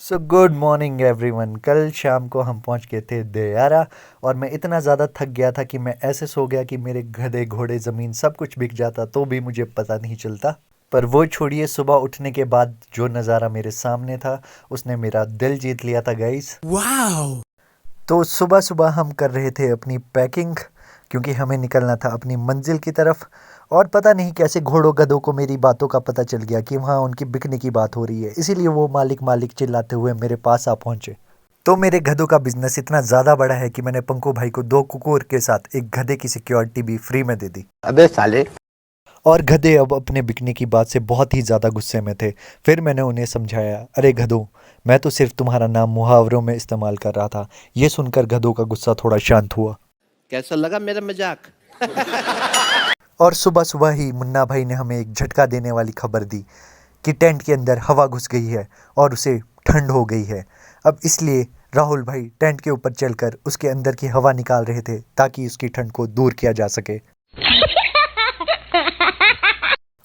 So good morning everyone. कल शाम को हम पहुंच गए थे दयारा और मैं इतना ज़्यादा थक गया था कि मैं ऐसे सो गया कि मेरे गधे घोड़े ज़मीन सब कुछ बिक जाता तो भी मुझे पता नहीं चलता। पर वो छोड़िए, सुबह उठने के बाद जो नज़ारा मेरे सामने था उसने मेरा दिल जीत लिया था गाइस। वाओ! तो सुबह सुबह हम कर रहे थे अपनी पैकिंग क्योंकि हमें निकलना था अपनी मंजिल की तरफ। और पता नहीं कैसे घोड़ों गधों को मेरी बातों का पता चल गया कि वहाँ उनकी बिकने की बात हो रही है, इसीलिए वो मालिक मालिक चिल्लाते हुए मेरे पास आ पहुँचे। तो मेरे गधों का बिजनेस इतना ज़्यादा बड़ा है कि मैंने पंकु भाई को 2 कुकुर के साथ एक गधे की सिक्योरिटी भी फ्री में दे दी। अबे साले। और गधे अब अपने बिकने की बात से बहुत ही ज़्यादा गुस्से में थे। फिर मैंने उन्हें समझाया, अरे गधों, मैं तो सिर्फ तुम्हारा नाम मुहावरों में इस्तेमाल कर रहा था। ये सुनकर गधों का गुस्सा थोड़ा शांत हुआ। कैसा लगा मेरा मजाक? और सुबह सुबह ही मुन्ना भाई ने हमें एक झटका देने वाली खबर दी कि टेंट के अंदर हवा घुस गई है और उसे ठंड हो गई है। अब इसलिए राहुल भाई टेंट के ऊपर चलकर उसके अंदर की हवा निकाल रहे थे ताकि उसकी ठंड को दूर किया जा सके।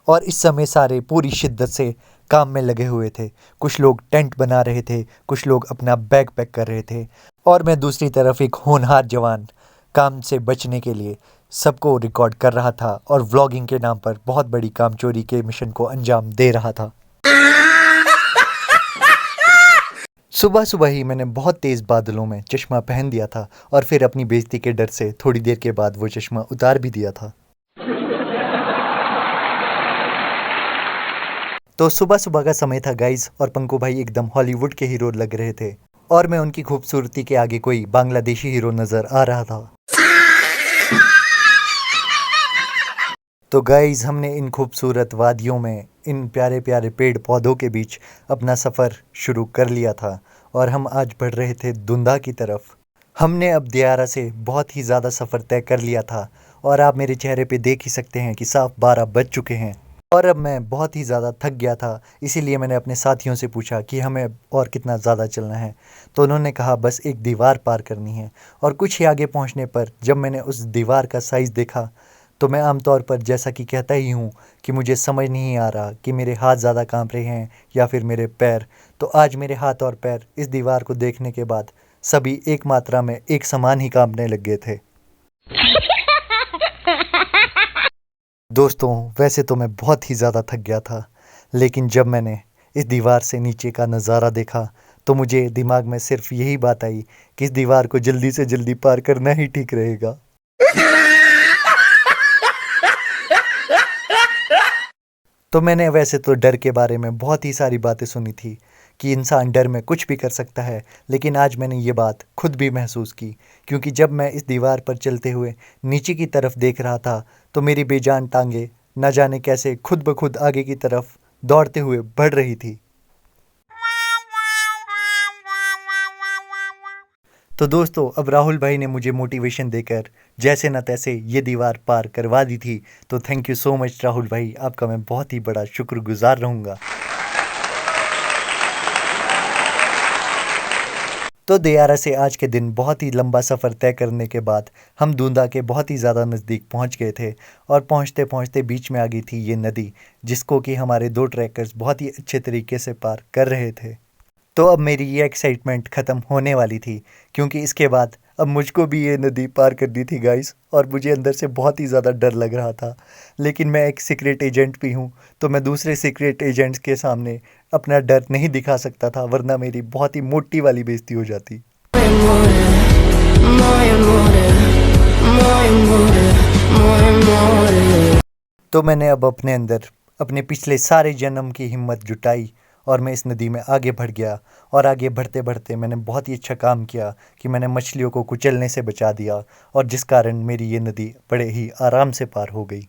और इस समय सारे पूरी शिद्दत से काम में लगे हुए थे। कुछ लोग टेंट बना रहे थे, कुछ लोग अपना बैग पैक कर रहे थे, और मैं दूसरी तरफ एक होनहार जवान काम से बचने के लिए सबको रिकॉर्ड कर रहा था और व्लॉगिंग के नाम पर बहुत बड़ी कामचोरी के मिशन को अंजाम दे रहा था। सुबह सुबह ही मैंने बहुत तेज़ बादलों में चश्मा पहन दिया था और फिर अपनी बेइज्जती के डर से थोड़ी देर के बाद वो चश्मा उतार भी दिया था। तो सुबह सुबह का समय था गाइस, और पंकु भाई एकदम हॉलीवुड के हीरो लग रहे थे और मैं उनकी खूबसूरती के आगे कोई बांग्लादेशी हीरो नज़र आ रहा था। तो गाइस, हमने इन खूबसूरत वादियों में इन प्यारे प्यारे पेड़ पौधों के बीच अपना सफ़र शुरू कर लिया था और हम आज बढ़ रहे थे दुंदा की तरफ। हमने अब दियारा से बहुत ही ज़्यादा सफ़र तय कर लिया था और आप मेरे चेहरे पे देख ही सकते हैं कि साफ 12 बज चुके हैं और अब मैं बहुत ही ज़्यादा थक गया था। इसीलिए मैंने अपने साथियों से पूछा कि हमें और कितना ज़्यादा चलना है, तो उन्होंने कहा बस एक दीवार पार करनी है। और कुछ ही आगे पहुंचने पर जब मैंने उस दीवार का साइज़ देखा तो मैं आमतौर पर जैसा कि कहता ही हूँ कि मुझे समझ नहीं आ रहा कि मेरे हाथ ज़्यादा कांप रहे हैं या फिर मेरे पैर। तो आज मेरे हाथ और पैर इस दीवार को देखने के बाद सभी एक मात्रा में एक समान ही कांपने लग गए थे। दोस्तों, वैसे तो मैं बहुत ही ज़्यादा थक गया था, लेकिन जब मैंने इस दीवार से नीचे का नज़ारा देखा तो मुझे दिमाग में सिर्फ यही बात आई कि इस दीवार को जल्दी से जल्दी पार करना ही ठीक रहेगा। तो मैंने वैसे तो डर के बारे में बहुत ही सारी बातें सुनी थी कि इंसान डर में कुछ भी कर सकता है, लेकिन आज मैंने ये बात खुद भी महसूस की, क्योंकि जब मैं इस दीवार पर चलते हुए नीचे की तरफ देख रहा था तो मेरी बेजान टांगे न जाने कैसे खुद ब खुद आगे की तरफ दौड़ते हुए बढ़ रही थी। तो दोस्तों, अब राहुल भाई ने मुझे मोटिवेशन देकर जैसे न तैसे ये दीवार पार करवा दी थी। तो thank you so much Rahul भाई, आपका मैं बहुत ही बड़ा शुक्रगुजार रहूँगा। तो दयारा से आज के दिन बहुत ही लंबा सफ़र तय करने के बाद हम दूंदा के बहुत ही ज़्यादा नज़दीक पहुंच गए थे और पहुंचते पहुंचते बीच में आ गई थी ये नदी, जिसको कि हमारे 2 ट्रैकर्स बहुत ही अच्छे तरीके से पार कर रहे थे। तो अब मेरी ये एक्साइटमेंट ख़त्म होने वाली थी, क्योंकि इसके बाद अब मुझको भी ये नदी पार करनी थी गाइस, और मुझे अंदर से बहुत ही ज़्यादा डर लग रहा था। लेकिन मैं एक सीक्रेट एजेंट भी हूँ, तो मैं दूसरे सीक्रेट एजेंट्स के सामने अपना डर नहीं दिखा सकता था, वरना मेरी बहुत ही मोटी वाली बेइज्जती हो जाती। तो मैंने अब अपने अंदर अपने पिछले सारे जन्म की हिम्मत जुटाई और मैं इस नदी में आगे बढ़ गया। और आगे बढ़ते बढ़ते मैंने बहुत ही अच्छा काम किया कि मैंने मछलियों को कुचलने से बचा दिया, और जिस कारण मेरी ये नदी बड़े ही आराम से पार हो गई।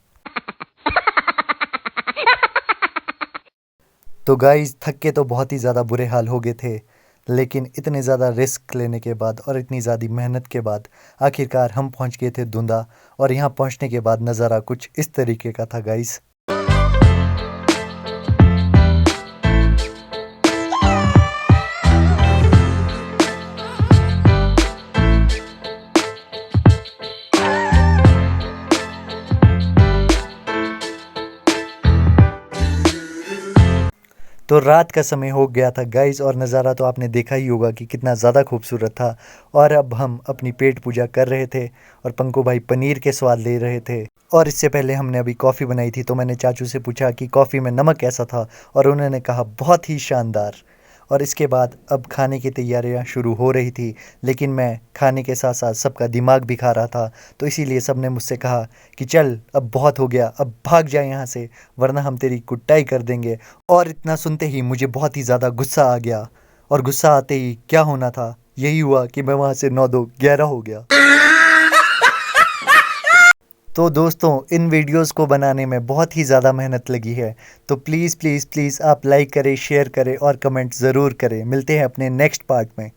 तो गाइस, थक के तो बहुत ही ज़्यादा बुरे हाल हो गए थे, लेकिन इतने ज़्यादा रिस्क लेने के बाद और इतनी ज़्यादा मेहनत के बाद आखिरकार हम पहुंच गए थे दुंदा। और यहाँ पहुंचने के बाद नज़ारा कुछ इस तरीके का था गाइस। तो तो रात का समय हो गया था गाइस, और नज़ारा तो आपने देखा ही होगा कि कितना ज़्यादा खूबसूरत था। और अब हम अपनी पेट पूजा कर रहे थे और पंकु भाई पनीर के स्वाद ले रहे थे। और इससे पहले हमने अभी कॉफ़ी बनाई थी, तो मैंने चाचू से पूछा कि कॉफ़ी में नमक कैसा था, और उन्होंने कहा बहुत ही शानदार। और इसके बाद अब खाने की तैयारियां शुरू हो रही थी, लेकिन मैं खाने के साथ साथ सबका दिमाग भी खा रहा था। तो इसीलिए सबने मुझसे कहा कि चल अब बहुत हो गया, अब भाग जाए यहाँ से, वरना हम तेरी कुटाई कर देंगे। और इतना सुनते ही मुझे बहुत ही ज़्यादा गुस्सा आ गया, और गुस्सा आते ही क्या होना था, यही हुआ कि मैं वहाँ से 9-2-11 हो गया। तो दोस्तों, इन वीडियोस को बनाने में बहुत ही ज़्यादा मेहनत लगी है, तो प्लीज़ प्लीज़ प्लीज़ आप लाइक करें, शेयर करें और कमेंट ज़रूर करें। मिलते हैं अपने नेक्स्ट पार्ट में।